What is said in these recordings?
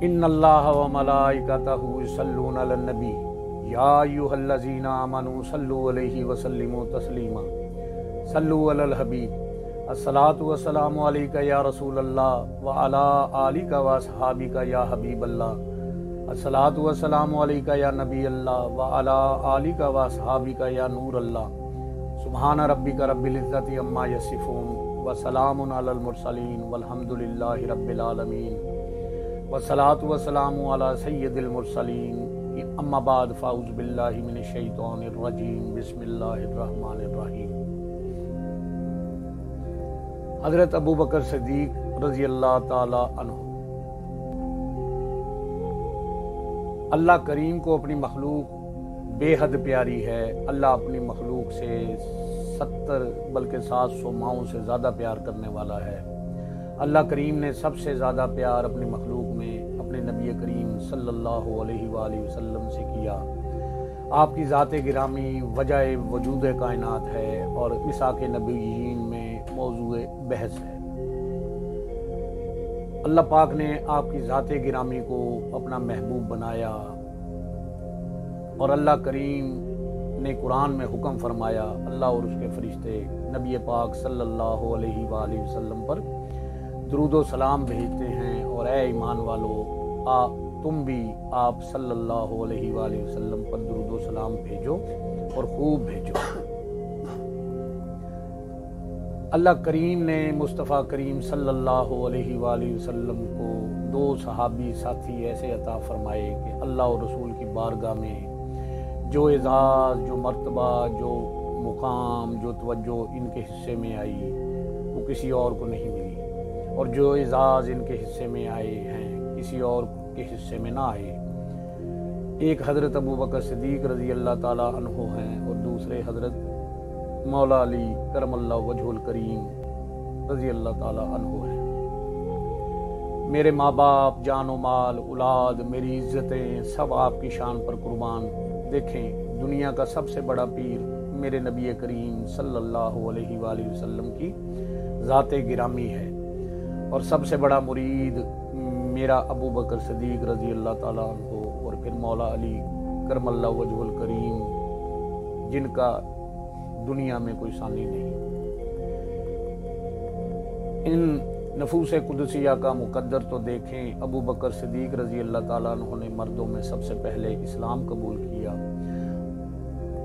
ان اللہ و ملائکتہ یصلون علی النبی یا ایھا الذین آمنوا صلوا علیہ وسلموا تسلیما صلوا علی الحبیب الصلاۃ والسلام علیک یا رسول اللہ وعلی آلک واصحابک یا حبیب اللہ الصلاۃ والسلام علیک یا نبی اللہ وعلی آلک واصحابک یا نور اللہ سبحان ربک رب العزۃ عما یصفون وسلام علی المرسلین والحمد للہ رب العالمین والصلاۃ والسلام علی سید المرسلین اما بعد فاعوذ باللہ من الشیطان الرجیم بسم اللہ الرحمن الرحیم۔ حضرت ابوبکر صدیق رضی اللہ تعالی عنہ۔ اللہ کریم کو اپنی مخلوق بے حد پیاری ہے۔ اللہ اپنی مخلوق سے 70 بلکہ 700 ماؤں سے زیادہ پیار کرنے والا ہے۔ اللہ کریم نے سب سے زیادہ پیار اپنی مخلوق میں اپنے نبی کریم صلی اللہ علیہ وآلہ وسلم سے کیا۔ آپ کی ذات گرامی وجہ وجود کائنات ہے اور مساق نبیین میں موضوع بحث ہے۔ اللہ پاک نے آپ کی ذات گرامی کو اپنا محبوب بنایا اور اللہ کریم نے قرآن میں حکم فرمایا، اللہ اور اس کے فرشتے نبی پاک صلی اللہ علیہ وآلہ وسلم پر درود و سلام بھیجتے ہیں، اور اے ایمان والو تم بھی آپ صلی اللہ علیہ وآلہ وسلم پر درود و سلام بھیجو اور خوب بھیجو۔ اللہ کریم نے مصطفیٰ کریم صلی اللہ علیہ وآلہ وسلم کو 2 صحابی ساتھی ایسے عطا فرمائے کہ اللہ اور رسول کی بارگاہ میں جو اعزاز، جو مرتبہ، جو مقام، جو توجہ ان کے حصے میں آئی وہ کسی اور کو نہیں ملی، اور جو اعزاز ان کے حصے میں آئے ہیں کسی اور کے حصے میں نہ آئے۔ ایک حضرت ابوبکر صدیق رضی اللہ تعالی عنہ ہیں اور دوسرے حضرت مولا علی کرم اللہ وجہ الکریم رضی اللہ تعالی عنہ ہیں۔ میرے ماں باپ، جان و مال، اولاد، میری عزتیں سب آپ کی شان پر قربان۔ دیکھیں، دنیا کا سب سے بڑا پیر میرے نبی کریم صلی اللہ علیہ وآلہ وسلم کی ذات گرامی ہے، اور سب سے بڑا مرید میرا ابوبکر صدیق رضی اللہ تعالیٰ عنہ، اور پھر مولا علی کرم اللہ وجہ الکریم جن کا دنیا میں کوئی ثانی نہیں۔ ان نفوس قدسیہ کا مقدر تو دیکھیں، ابوبکر صدیق رضی اللہ تعالیٰ عنہ نے مردوں میں سب سے پہلے اسلام قبول کیا،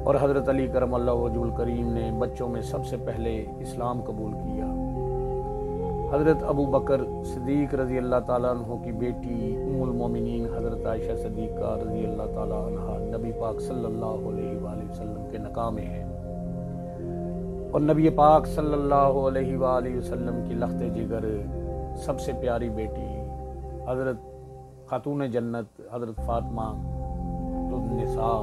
اور حضرت علی کرم اللہ وجہ الکریم نے بچوں میں سب سے پہلے اسلام قبول کیا۔ حضرت ابوبکر صدیق رضی اللہ تعالیٰ عنہ کی بیٹی ام المومنین حضرت عائشہ صدیقہ رضی اللہ تعالیٰ عنہ نبی پاک صلی اللہ علیہ وآلہ وسلم کے نکاح میں ہیں، اور نبی پاک صلی اللہ علیہ وآلہ وسلم کی لخت جگر سب سے پیاری بیٹی حضرت خاتون جنت حضرت فاطمہ النساء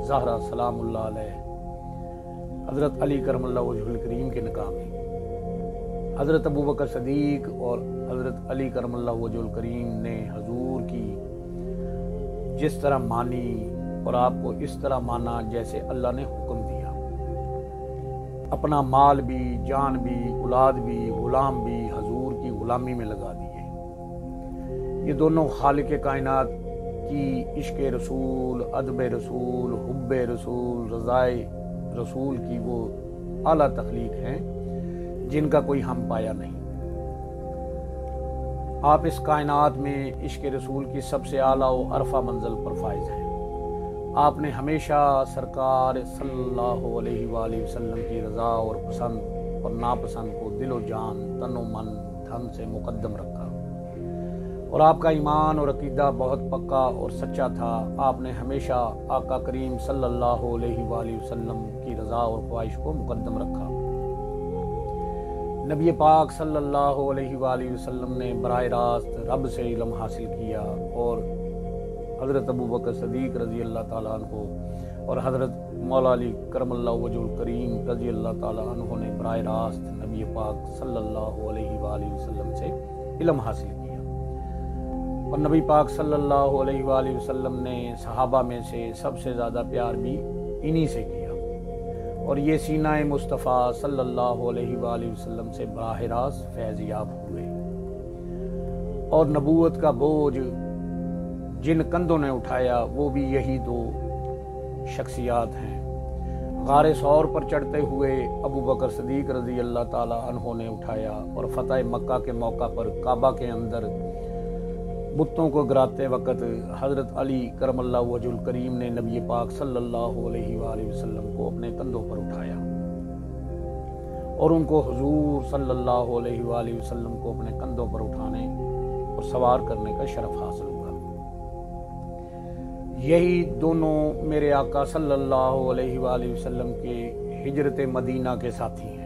زہرا سلام اللہ علیہ حضرت علی کرم اللہ وجہ الکریم کے نکاح میں حضرت ابوبکر صدیق اور حضرت علی کرم اللہ وجہ الکریم نے حضور کی جس طرح مانی، اور آپ کو اس طرح مانا جیسے اللہ نے حکم دیا۔ اپنا مال بھی، جان بھی، اولاد بھی، غلام بھی حضور کی غلامی میں لگا دیے۔ یہ دونوں خالق کائنات کی عشق رسول، ادب رسول، حب رسول، رضائے رسول کی وہ اعلیٰ تخلیق ہیں جن کا کوئی ہم پایا نہیں۔ آپ اس کائنات میں عشق رسول کی سب سے اعلیٰ و عرفہ منزل پر فائز ہیں۔ آپ نے ہمیشہ سرکار صلی اللہ علیہ وآلہ وسلم کی رضا اور پسند اور ناپسند کو دل و جان، تن و من، دھن سے مقدم رکھا، اور آپ کا ایمان اور عقیدہ بہت پکا اور سچا تھا۔ آپ نے ہمیشہ آقا کریم صلی اللہ علیہ وآلہ وسلم کی رضا اور خواہش کو مقدم رکھا۔ نبی پاک صلی اللہ علیہ وآلہ وسلم نے براہ راست رب سے علم حاصل کیا، اور حضرت ابوبکر صدیق رضی اللہ تعالیٰ عنہ اور حضرت مولا علی کرم اللہ وجہ الکریم رضی اللہ تعالیٰ عنہ نے براہ راست نبی پاک صلی اللہ علیہ وآلہ وسلم سے علم حاصل کیا، اور نبی پاک صلی اللہ علیہ وآلہ وسلم نے صحابہ میں سے سب سے زیادہ پیار بھی انہی سے کیا، اور یہ سینہ مصطفیٰ صلی اللہ علیہ وآلہ وسلم سے براہ راست فیض یاب ہوئے۔ اور نبوت کا بوجھ جن کندھوں نے اٹھایا وہ بھی یہی دو شخصیات ہیں۔ غار ثور پر چڑھتے ہوئے ابو بکر صدیق رضی اللہ تعالی عنہ نے اٹھایا، اور فتح مکہ کے موقع پر کعبہ کے اندر بتوں کو گراتے وقت حضرت علی کرم اللہ وجہ الکریم نے نبی پاک صلی اللہ علیہ وآلہ وسلم کو اپنے کندھوں پر اٹھایا اور ان کو حضور صلی اللہ علیہ وآلہ وسلم کو اپنے کندھوں پر اٹھانے اور سوار کرنے کا شرف حاصل ہوا۔ یہی دونوں میرے آقا صلی اللہ علیہ وآلہ وسلم کے ہجرت مدینہ کے ساتھی ہیں۔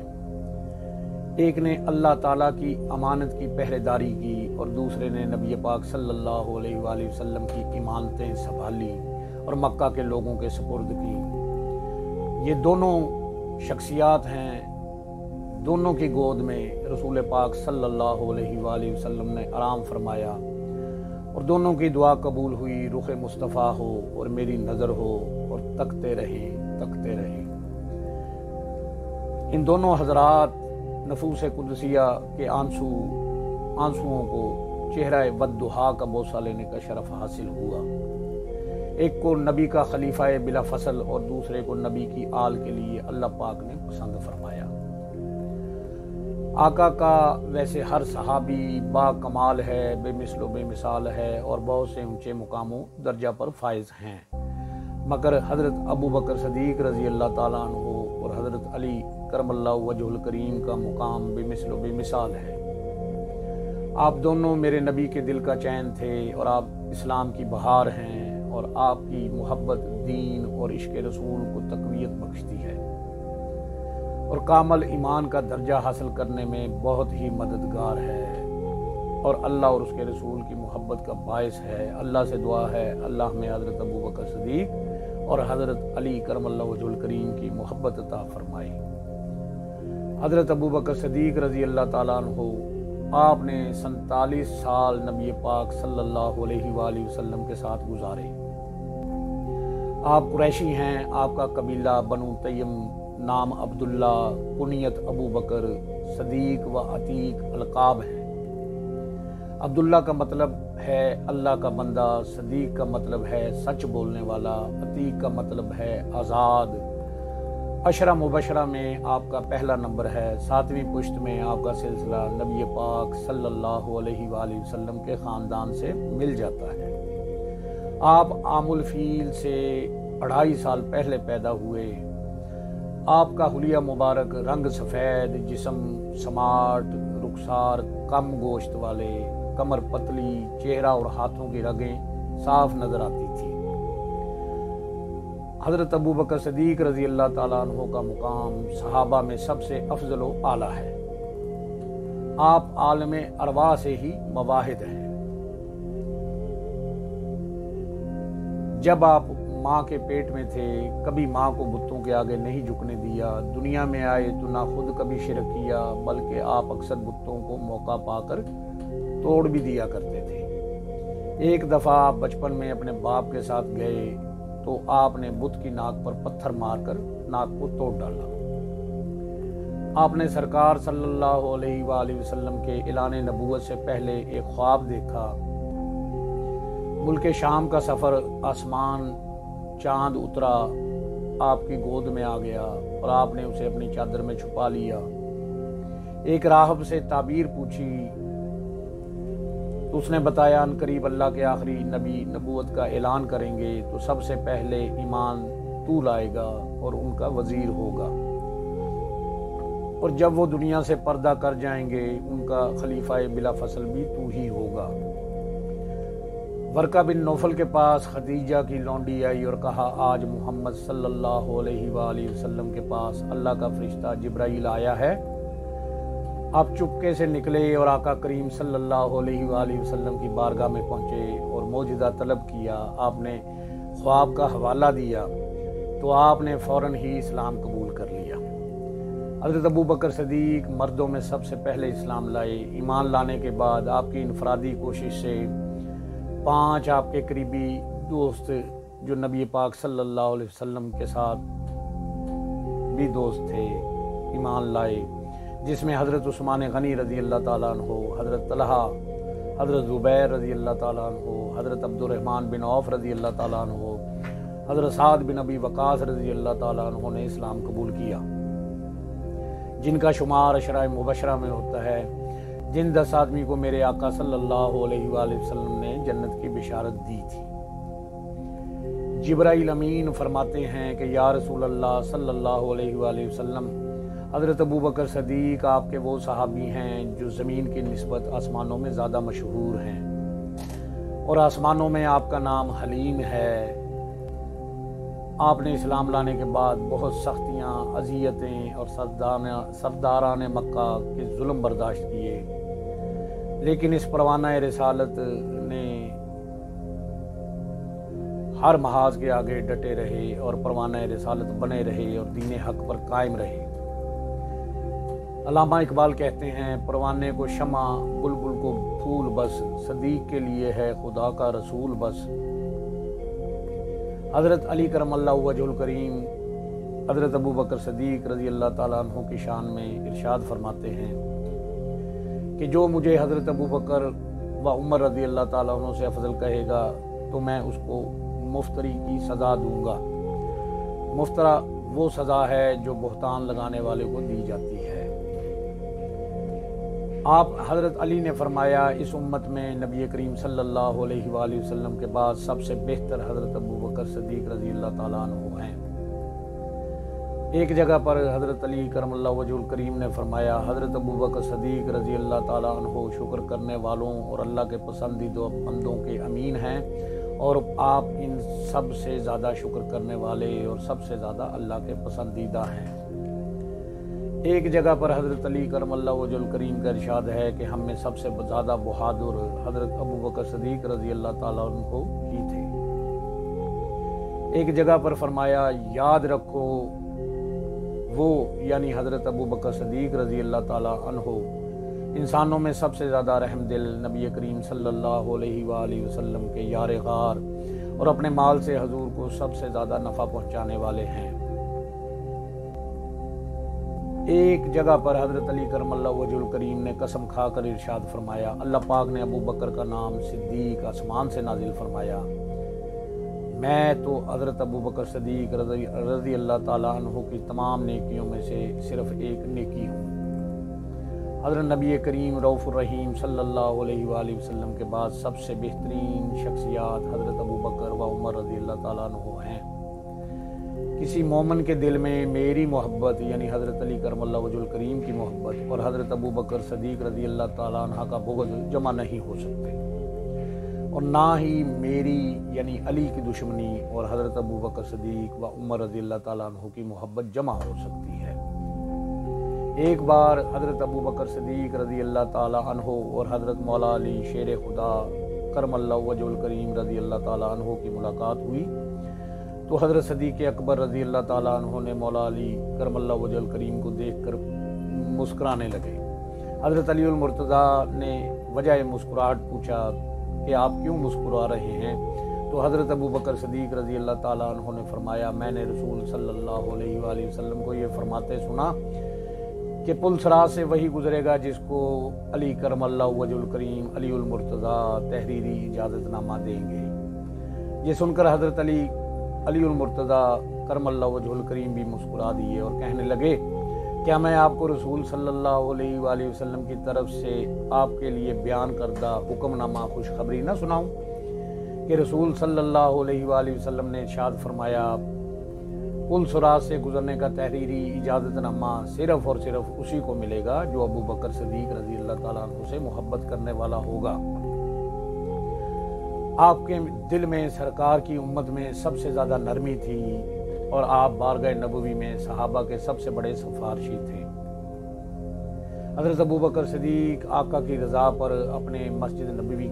ایک نے اللہ تعالیٰ کی امانت کی پہرے داری کی اور دوسرے نے نبی پاک صلی اللہ علیہ وآلہ وسلم کی امانتیں سنبھالی اور مکہ کے لوگوں کے سپرد کی۔ یہ دونوں شخصیات ہیں، دونوں کی گود میں رسول پاک صلی اللہ علیہ وآلہ وسلم نے آرام فرمایا، اور دونوں کی دعا قبول ہوئی۔ رخ مصطفیٰ ہو اور میری نظر ہو اور تکتے رہے۔ ان دونوں حضرات نفوس قدسیہ کے آنسوؤں کو چہرہ والضحیٰ کا بوسہ لینے کا شرف حاصل ہوا۔ ایک کو نبی کا خلیفہ بلا فصل اور دوسرے کو نبی کی آل کے لیے اللہ پاک نے پسند فرمایا۔ آقا کا ویسے ہر صحابی با کمال ہے، بے مثل و بے مثال ہے اور بہت سے اونچے مقاموں درجہ پر فائز ہیں، مگر حضرت ابو بکر صدیق رضی اللہ تعالیٰ عنہ اور حضرت علی کرم اللہ وجہ الکریم کا مقام بے مثل و بے مثال ہے۔ آپ دونوں میرے نبی کے دل کا چین تھے، اور آپ اسلام کی بہار ہیں، اور آپ کی محبت دین اور عشق رسول کو تقویت بخشتی ہے اور کامل ایمان کا درجہ حاصل کرنے میں بہت ہی مددگار ہے، اور اللہ اور اس کے رسول کی محبت کا باعث ہے۔ اللہ سے دعا ہے اللہ میں حضرت ابو بکر صدیق اور حضرت علی کرم اللہ وجہ الکریم کی محبت عطا فرمائی۔ حضرت ابو بکر صدیق رضی اللہ تعالیٰ عنہ آپ نے 47 سال نبی پاک صلی اللہ علیہ وآلہ وسلم کے ساتھ گزارے۔ آپ قریشی ہیں، آپ کا قبیلہ بنو تیم، نام عبداللہ، کنیت ابو بکر، صدیق و عتیق القاب ہے۔ عبداللہ کا مطلب ہے اللہ کا بندہ، صدیق کا مطلب ہے سچ بولنے والا، عتیق کا مطلب ہے آزاد۔ عشرہ مبشرہ میں آپ کا پہلا نمبر ہے۔ 7ویں پشت میں آپ کا سلسلہ نبی پاک صلی اللہ علیہ وآلہ وسلم کے خاندان سے مل جاتا ہے۔ آپ عام الفیل سے 2.5 سال پہلے پیدا ہوئے۔ آپ کا حلیہ مبارک رنگ سفید، جسم سماٹ، رخسار کم گوشت والے، کمر پتلی، چہرہ اور ہاتھوں کی رگیں صاف نظر آتی تھی۔ حضرت ابو بکر صدیق رضی اللہ تعالیٰ عنہ کا مقام صحابہ میں سب سے افضل و اعلیٰ ہے۔ آپ عالم ارواح سے ہی مواحد ہیں۔ جب آپ ماں کے پیٹ میں تھے کبھی ماں کو بتوں کے آگے نہیں جھکنے دیا۔ دنیا میں آئے تو نہ خود کبھی شرک کیا، بلکہ آپ اکثر بتوں کو موقع پا کر توڑ بھی دیا کرتے تھے۔ ایک دفعہ آپ بچپن میں اپنے باپ کے ساتھ گئے تو آپ نے بت کی ناک پر پتھر مار کر ناک کو توڑ ڈالا۔ آپ نے سرکار صلی اللہ علیہ وآلہ وسلم کے اعلان نبوت سے پہلے ایک خواب دیکھا۔ ملک شام کا سفر، آسمان چاند اترا، آپ کی گود میں آ گیا اور آپ نے اسے اپنی چادر میں چھپا لیا۔ ایک راہب سے تعبیر پوچھی تو اس نے بتایا ان قریب اللہ کے آخری نبی نبوت کا اعلان کریں گے تو سب سے پہلے ایمان تو لائے گا اور ان کا وزیر ہوگا، اور جب وہ دنیا سے پردہ کر جائیں گے ان کا خلیفہ بلا فصل بھی تو ہی ہوگا۔ ورقہ بن نوفل کے پاس خدیجہ کی لونڈی آئی اور کہا آج محمد صلی اللہ علیہ وآلہ وسلم کے پاس اللہ کا فرشتہ جبرائیل آیا ہے۔ آپ چپکے سے نکلے اور آقا کریم صلی اللہ علیہ وآلہ وسلم کی بارگاہ میں پہنچے اور معجزہ طلب کیا۔ آپ نے خواب کا حوالہ دیا تو آپ نے فوراً ہی اسلام قبول کر لیا۔ حضرت ابو بکر صدیق مردوں میں سب سے پہلے اسلام لائے۔ ایمان لانے کے بعد آپ کی انفرادی کوشش سے 5 آپ کے قریبی دوست جو نبی پاک صلی اللہ علیہ وسلم کے ساتھ بھی دوست تھے ایمان لائے، جس میں حضرت عثمان غنی رضی اللہ تعالیٰ عنہ، حضرت طلحہ، حضرت زبیر رضی اللہ تعالیٰ عنہ، حضرت عبد الرحمن بن عوف رضی اللہ تعالیٰ عنہ، حضرت سعد بن ابی وقاص رضی اللہ تعالیٰ عنہ نے اسلام قبول کیا، جن کا شمار عشرہ مبشرہ میں ہوتا ہے، جن 10 آدمی کو میرے آقا صلی اللہ علیہ وآلہ وسلم نے جنت کی بشارت دی تھی۔ جبرائیل امین فرماتے ہیں کہ یا رسول اللہ صلی اللہ علیہ وآلہ وسلم، حضرت ابوبکر صدیق آپ کے وہ صحابی ہیں جو زمین کی نسبت آسمانوں میں زیادہ مشہور ہیں، اور آسمانوں میں آپ کا نام حلیم ہے۔ آپ نے اسلام لانے کے بعد بہت سختیاں، اذیتیں اور سرداران مکہ کے ظلم برداشت کیے، لیکن اس پروانہ رسالت نے ہر محاذ کے آگے ڈٹے رہے اور پروانہ رسالت بنے رہے اور دین حق پر قائم رہے۔ علامہ اقبال کہتے ہیں، پروانے کو شمع، بلبل کو پھول بس، صدیق کے لیے ہے خدا کا رسول بس۔ حضرت علی کرم اللہ وجہ الکریم حضرت ابوبکر صدیق رضی اللہ تعالیٰ عنہ کی شان میں ارشاد فرماتے ہیں کہ جو مجھے حضرت ابوبکر و عمر رضی اللہ تعالیٰ عنہ سے افضل کہے گا تو میں اس کو مفتری کی سزا دوں گا۔ مفترا وہ سزا ہے جو بہتان لگانے والے کو دی جاتی ہے۔ آپ حضرت علی نے فرمایا، اس امت میں نبی کریم صلی اللہ علیہ وآلہ وسلم کے بعد سب سے بہتر حضرت ابوبکر صدیق رضی اللہ تعالیٰ عنہ ہیں۔ ایک جگہ پر حضرت علی کرم اللہ وجہ الکریم نے فرمایا، حضرت ابوبکر صدیق رضی اللہ تعالیٰ عنہ شکر کرنے والوں اور اللہ کے پسندیدہ بندوں کے امین ہیں، اور آپ ان سب سے زیادہ شکر کرنے والے اور سب سے زیادہ اللہ کے پسندیدہ ہیں۔ ایک جگہ پر حضرت علی کرم اللہ وجہ الکریم کا ارشاد ہے کہ ہم میں سب سے زیادہ بہادر حضرت ابوبکر صدیق رضی اللہ تعالیٰ عنہ ہی تھے۔ ایک جگہ پر فرمایا، یاد رکھو وہ یعنی حضرت ابوبکر صدیق رضی اللہ تعالیٰ عنہ انسانوں میں سب سے زیادہ رحم دل، نبی کریم صلی اللہ علیہ وآلہ وسلم کے یار غار اور اپنے مال سے حضور کو سب سے زیادہ نفع پہنچانے والے ہیں۔ ایک جگہ پر حضرت علی کرم اللہ وجہ الکریم نے قسم کھا کر ارشاد فرمایا، اللہ پاک نے ابو بکر کا نام صدیق آسمان سے نازل فرمایا، میں تو حضرت ابو بکر صدیق رضی اللہ تعالیٰ عنہ کی تمام نیکیوں میں سے صرف ایک نیکی ہوں۔ حضرت نبی کریم رؤوف الرحیم صلی اللہ علیہ وآلہ وسلم کے بعد سب سے بہترین شخصیات حضرت ابو بکر و عمر رضی اللہ تعالیٰ عنہ ہیں۔ کسی مومن کے دل میں میری محبت یعنی حضرت علی کرم اللہ وجہ الکریم کی محبت اور حضرت ابو بکر صدیق رضی اللہ تعالیٰ عنہ کا بغض جمع نہیں ہو سکتے، اور نہ ہی میری یعنی علی کی دشمنی اور حضرت ابو بکر صدیق و عمر رضی اللہ تعالیٰ عنہ کی محبت جمع ہو سکتی ہے۔ ایک بار حضرت ابو بکر صدیق رضی اللہ تعالیٰ عنہ اور حضرت مولا علی شیر خدا کرم اللہ وجہ الکریم رضی اللہ تعالیٰ عنہ کی ملاقات ہوئی تو حضرت صدیق اکبر رضی اللہ تعالیٰ عنہ نے مولا علی کرم اللہ وجہ الکریم کو دیکھ کر مسکرانے لگے۔ حضرت علی المرتضیٰ نے وجہ مسکراہٹ پوچھا کہ آپ کیوں مسکرا رہے ہیں؟ تو حضرت ابو بکر صدیق رضی اللہ تعالیٰ عنہ نے فرمایا، میں نے رسول صلی اللہ علیہ وآلہ وسلم کو یہ فرماتے سنا کہ پل صراط سے وہی گزرے گا جس کو علی کرم اللہ وجہ الکریم علی المرتضیٰ تحریری اجازت نامہ دیں گے۔ یہ سن کر حضرت علی المرتضیٰ کرم اللہ وجہ الکریم بھی مسکرا دیے اور کہنے لگے، کیا میں آپ کو رسول صلی اللہ علیہ وآلہ وسلم کی طرف سے آپ کے لیے بیان کردہ حکم نامہ خوشخبری نہ سناؤں کہ رسول صلی اللہ علیہ وآلہ وسلم نے ارشاد فرمایا، پل صراط سے گزرنے کا تحریری اجازت نامہ صرف اور صرف اسی کو ملے گا جو ابو بکر صدیق رضی اللہ تعالیٰ عنہ سے محبت کرنے والا ہوگا۔ آپ کے دل میں سرکار کی امت میں سب سے زیادہ نرمی تھی اور آپ بارگاہ نبوی میں صحابہ کے سب سے بڑے سفارشی تھے۔ حضرت ابو بکر صدیق آقا کی رضا پر آپ نے مسجد نبوی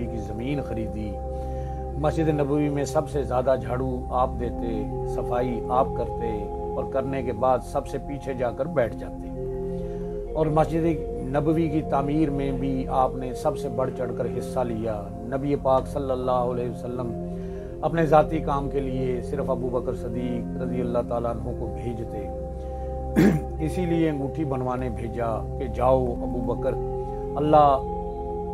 کی زمین خریدی۔ مسجد نبوی میں سب سے زیادہ جھاڑو آپ دیتے، صفائی آپ کرتے اور کرنے کے بعد سب سے پیچھے جا کر بیٹھ جاتے، اور مسجد نبوی کی تعمیر میں بھی آپ نے سب سے بڑھ چڑھ کر حصہ لیا۔ نبی پاک صلی اللہ علیہ وسلم اپنے ذاتی کام کے لیے صرف ابو بکر صدیق رضی اللہ تعالیٰ عنہ کو بھیجتے، اسی لیے انگوٹھی بنوانے بھیجا کہ جاؤ ابو بکر، اللہ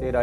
13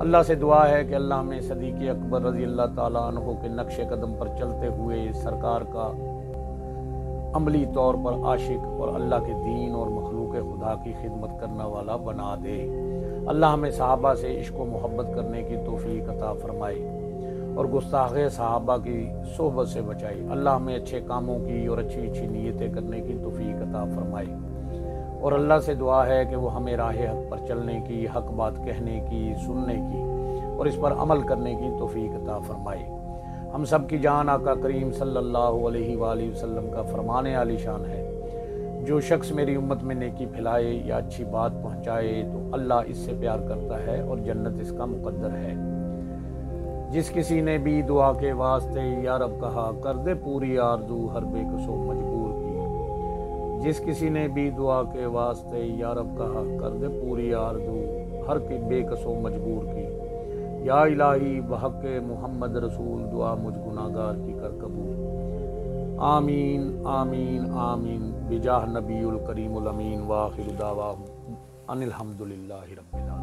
اللہ سے دعا ہے کہ اللہ ہمیں صدیق اکبر رضی اللہ تعالیٰ عنہ کے نقش قدم پر چلتے ہوئے سرکار کا عملی طور پر عاشق اور اللہ کے دین اور مخلوق خدا کی خدمت کرنے والا بنا دے۔ اللہ ہمیں صحابہ سے عشق و محبت کرنے کی توفیق عطا فرمائے اور گستاخ صحابہ کی صحبت سے بچائے۔ اللہ ہمیں اچھے کاموں کی اور اچھی اچھی نیتیں کرنے کی توفیق عطا فرمائے، اور اللہ سے دعا ہے کہ وہ ہمیں راہ حق پر چلنے کی، حق بات کہنے کی، سننے کی اور اس پر عمل کرنے کی توفیق عطا فرمائے۔ ہم سب کی جان آقا کریم صلی اللہ علیہ وآلہ وسلم کا فرمان عالی شان ہے، جو شخص میری امت میں نیکی پھیلائے یا اچھی بات پہنچائے تو اللہ اس سے پیار کرتا ہے اور جنت اس کا مقدر ہے۔ جس کسی نے بھی دعا کے واسطے یا رب کہا، کر دے پوری آرزو ہر بے کسو مجبور کی۔ جس کسی نے بھی دعا کے واسطے یا رب کہا، کر دے پوری آرزو ہر بے کسو مجبور کی۔ یا الہی بحق محمد رسول دعا مجھ گناہگار کی کر قبول۔ آمین آمین آمین بجاہ نبی الکریم الامین، وآخر دعواہم ان الحمدللہ رب العالمین۔